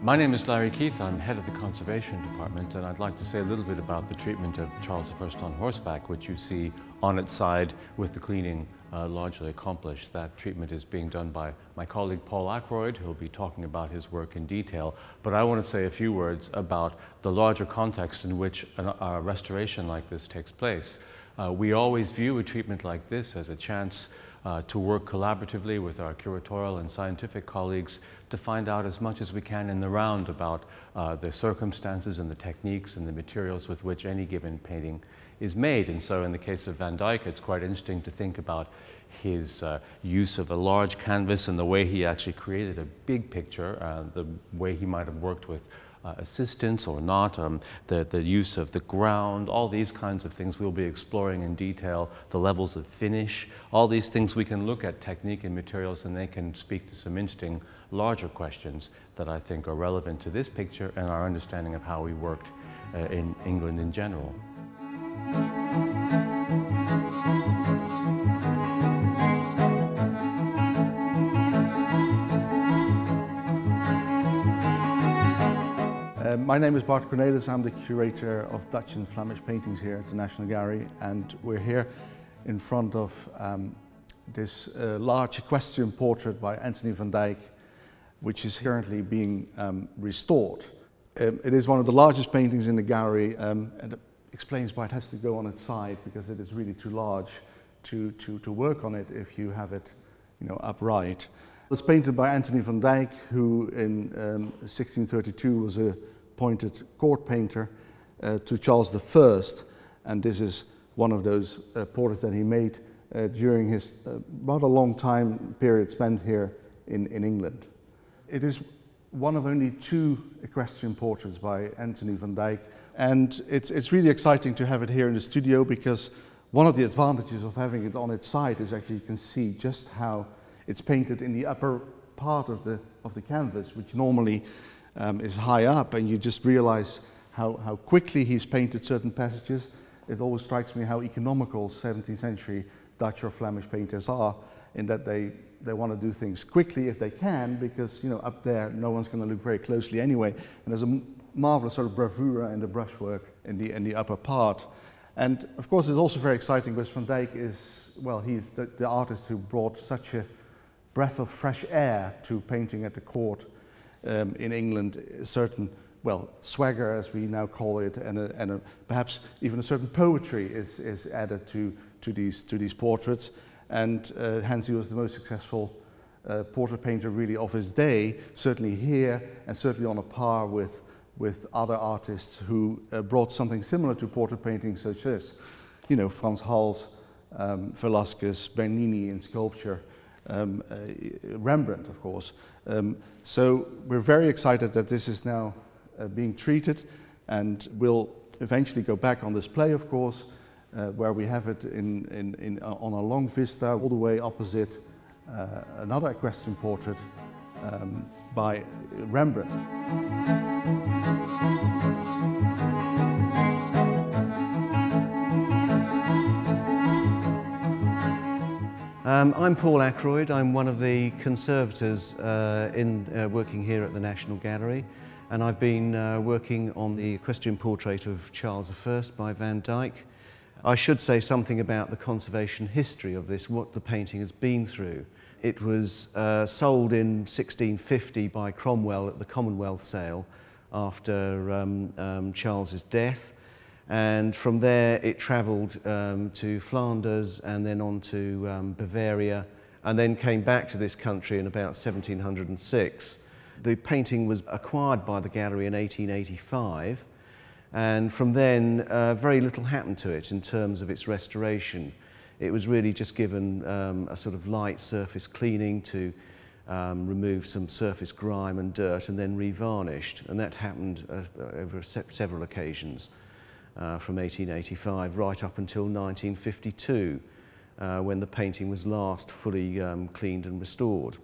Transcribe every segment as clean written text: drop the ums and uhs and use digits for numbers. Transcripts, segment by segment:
My name is Larry Keith. I'm head of the Conservation Department, and I'd like to say a little bit about the treatment of Charles I on horseback, which you see on its side with the cleaning largely accomplished. That treatment is being done by my colleague Paul Ackroyd, who'll be talking about his work in detail. But I want to say a few words about the larger context in which a restoration like this takes place. We always view a treatment like this as a chance to work collaboratively with our curatorial and scientific colleagues to find out as much as we can in the round about the circumstances and the techniques and the materials with which any given painting is made. And so in the case of Van Dyck, it's quite interesting to think about his use of a large canvas and the way he actually created a big picture, the way he might have worked with assistance or not, the use of the ground, all these kinds of things we'll be exploring in detail, the levels of finish, all these things we can look at technique and materials, and they can speak to some interesting larger questions that I think are relevant to this picture and our understanding of how we worked in England in general. My name is Bart Cornelis. I'm the curator of Dutch and Flemish paintings here at the National Gallery, and we're here in front of this large equestrian portrait by Anthony van Dyck, which is currently being restored. It is one of the largest paintings in the gallery, and it explains why it has to go on its side, because it is really too large to work on it if you have it, upright. It was painted by Anthony van Dyck, who in 1632 was appointed court painter to Charles I, and this is one of those portraits that he made during his rather long time period spent here in England. It is one of only 2 equestrian portraits by Anthony van Dyck, and it's really exciting to have it here in the studio, because one of the advantages of having it on its side is actually you can see just how it's painted in the upper part of the canvas, which normally is high up, and you just realize how quickly he's painted certain passages. It always strikes me how economical 17th century Dutch or Flemish painters are, in that they want to do things quickly if they can, because up there no one's going to look very closely anyway, and there's a marvelous sort of bravura in the brushwork in the upper part. And of course it's also very exciting because Van Dyck is, well, he's the artist who brought such a breath of fresh air to painting at the court in England, a certain, well, swagger as we now call it, and perhaps even a certain poetry is added to these portraits, and hence he was the most successful portrait painter really of his day, certainly here, and certainly on a par with other artists who brought something similar to portrait painting, such as Frans Hals, Velasquez, Bernini in sculpture, Rembrandt, of course. So we're very excited that this is now being treated, and will eventually go back on display, of course, where we have it on a long vista all the way opposite another equestrian portrait by Rembrandt. I'm Paul Ackroyd. I'm one of the conservators working here at the National Gallery, and I've been working on the equestrian portrait of Charles I by Van Dyck. I should say something about the conservation history of this, what the painting has been through. It was sold in 1650 by Cromwell at the Commonwealth sale after Charles's death. And from there it travelled to Flanders and then on to Bavaria, and then came back to this country in about 1706. The painting was acquired by the gallery in 1885, and from then very little happened to it in terms of its restoration. It was really just given a sort of light surface cleaning to remove some surface grime and dirt, and then revarnished, and that happened over several occasions. From 1885 right up until 1952, when the painting was last fully cleaned and restored.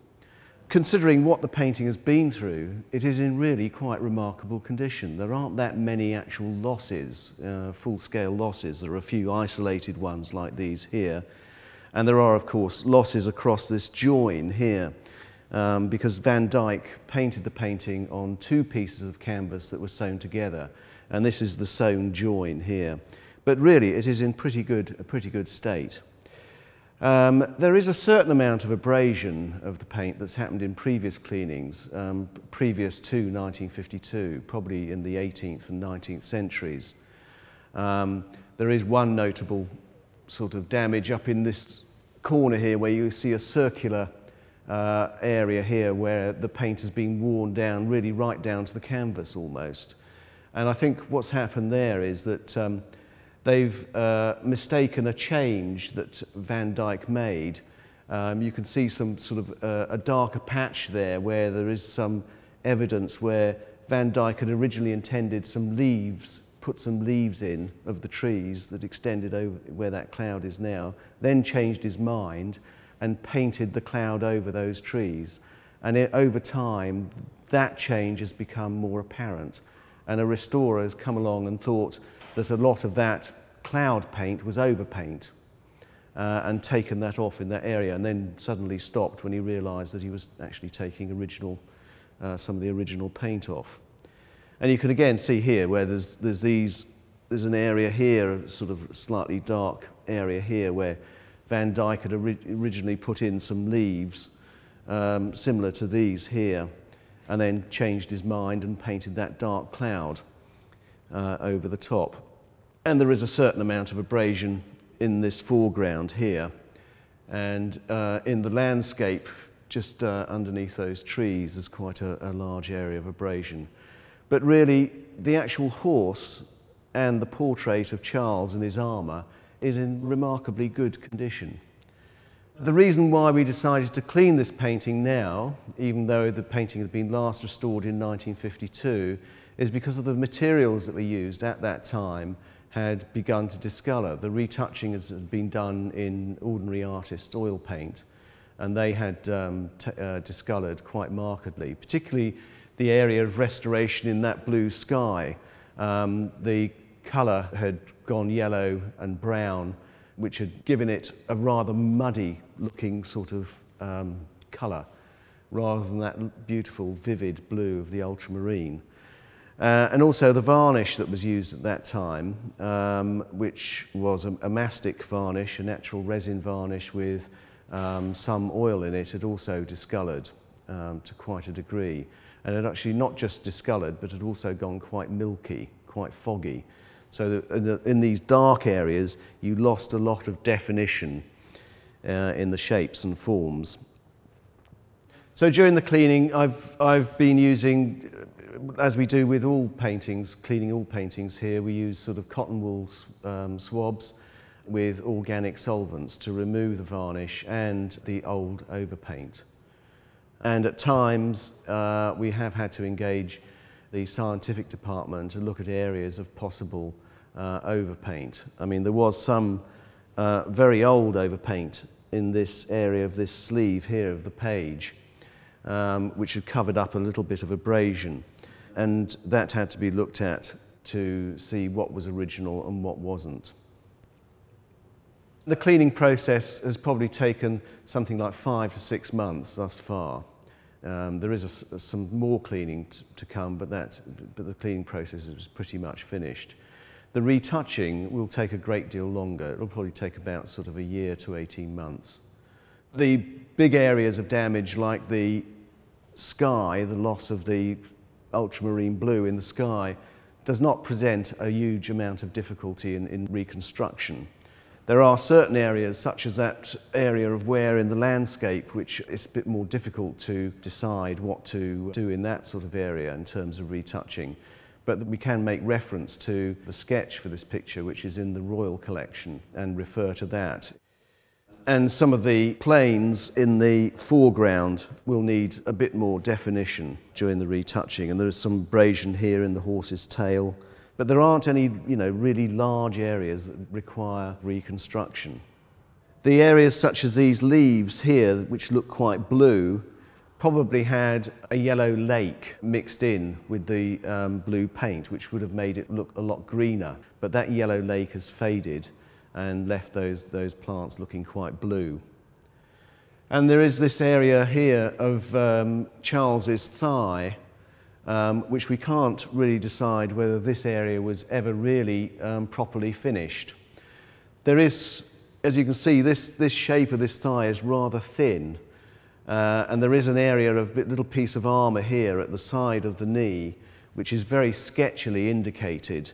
Considering what the painting has been through, it is in really quite remarkable condition. There aren't that many actual losses, full-scale losses. There are a few isolated ones like these here, and there are, of course, losses across this join here. because Van Dyck painted the painting on two pieces of canvas that were sewn together, and this is the sewn join here. But really it is in a pretty good state. There is a certain amount of abrasion of the paint that's happened in previous cleanings, previous to 1952, probably in the 18th and 19th centuries. There is one notable sort of damage up in this corner here where you see a circular area here where the paint has been worn down, really right down to the canvas almost. And I think what's happened there is that they've mistaken a change that Van Dyck made. You can see some sort of a darker patch there where there is some evidence where Van Dyck had originally intended some leaves, put some leaves in of the trees that extended over where that cloud is now, then changed his mind and painted the cloud over those trees. And over time, that change has become more apparent. And a restorer has come along and thought that a lot of that cloud paint was overpaint and taken that off in that area, and then suddenly stopped when he realised that he was actually taking some of the original paint off. And you can again see here where there's an area here, a sort of slightly dark area here where Van Dyck had originally put in some leaves similar to these here, and then changed his mind and painted that dark cloud over the top. And there is a certain amount of abrasion in this foreground here, and in the landscape just underneath those trees there's quite a large area of abrasion. But really the actual horse and the portrait of Charles in his armour is in remarkably good condition. The reason why we decided to clean this painting now, even though the painting had been last restored in 1952, is because of the materials that were used at that time had begun to discolour. The retouching has been done in ordinary artist oil paint, and they had discoloured quite markedly, particularly the area of restoration in that blue sky. The colour had gone yellow and brown, which had given it a rather muddy looking sort of colour, rather than that beautiful vivid blue of the ultramarine. And also the varnish that was used at that time, which was a mastic varnish, a natural resin varnish with some oil in it, had also discoloured to quite a degree. And it had actually not just discoloured, but had also gone quite milky, quite foggy. So that in these dark areas, you lost a lot of definition in the shapes and forms. So during the cleaning, I've been using, as we do with all paintings, cleaning all paintings here, we use sort of cotton wool swabs with organic solvents to remove the varnish and the old overpaint. And at times, we have had to engage the scientific department to look at areas of possible overpaint. I mean, there was some very old overpaint in this area of this sleeve here of the page, which had covered up a little bit of abrasion. And that had to be looked at to see what was original and what wasn't. The cleaning process has probably taken something like 5 to 6 months thus far. There is some more cleaning to come, but the cleaning process is pretty much finished. The retouching will take a great deal longer. It will probably take about sort of a year to 18 months. The big areas of damage, like the sky, the loss of the ultramarine blue in the sky, does not present a huge amount of difficulty in reconstruction. There are certain areas, such as that area of wear in the landscape, which is a bit more difficult to decide what to do in that sort of area in terms of retouching. But we can make reference to the sketch for this picture, which is in the Royal Collection, and refer to that. And some of the planes in the foreground will need a bit more definition during the retouching, and there is some abrasion here in the horse's tail. But there aren't any, really large areas that require reconstruction. The areas such as these leaves here, which look quite blue, probably had a yellow lake mixed in with the blue paint, which would have made it look a lot greener. But that yellow lake has faded and left those plants looking quite blue. And there is this area here of Charles's thigh, which we can't really decide whether this area was ever really properly finished. There is, as you can see, this shape of this thigh is rather thin, and there is an area of a little piece of armour here at the side of the knee, which is very sketchily indicated.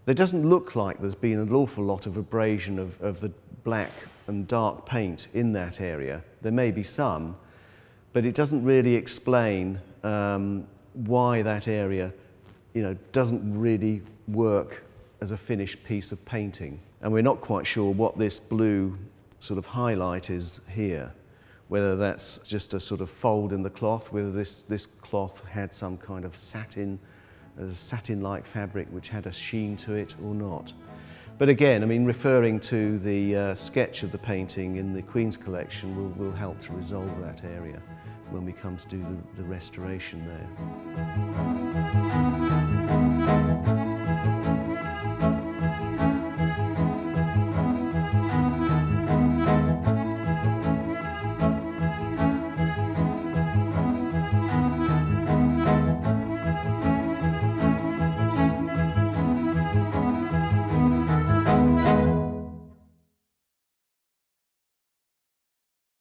There doesn't look like there's been an awful lot of abrasion of the black and dark paint in that area. There may be some, but it doesn't really explain why that area, doesn't really work as a finished piece of painting. And we're not quite sure what this blue sort of highlight is here, whether that's just a sort of fold in the cloth, whether this cloth had some kind of satin-like fabric which had a sheen to it or not. But again, I mean, referring to the sketch of the painting in the Queen's collection will help to resolve that area when we come to do the restoration there.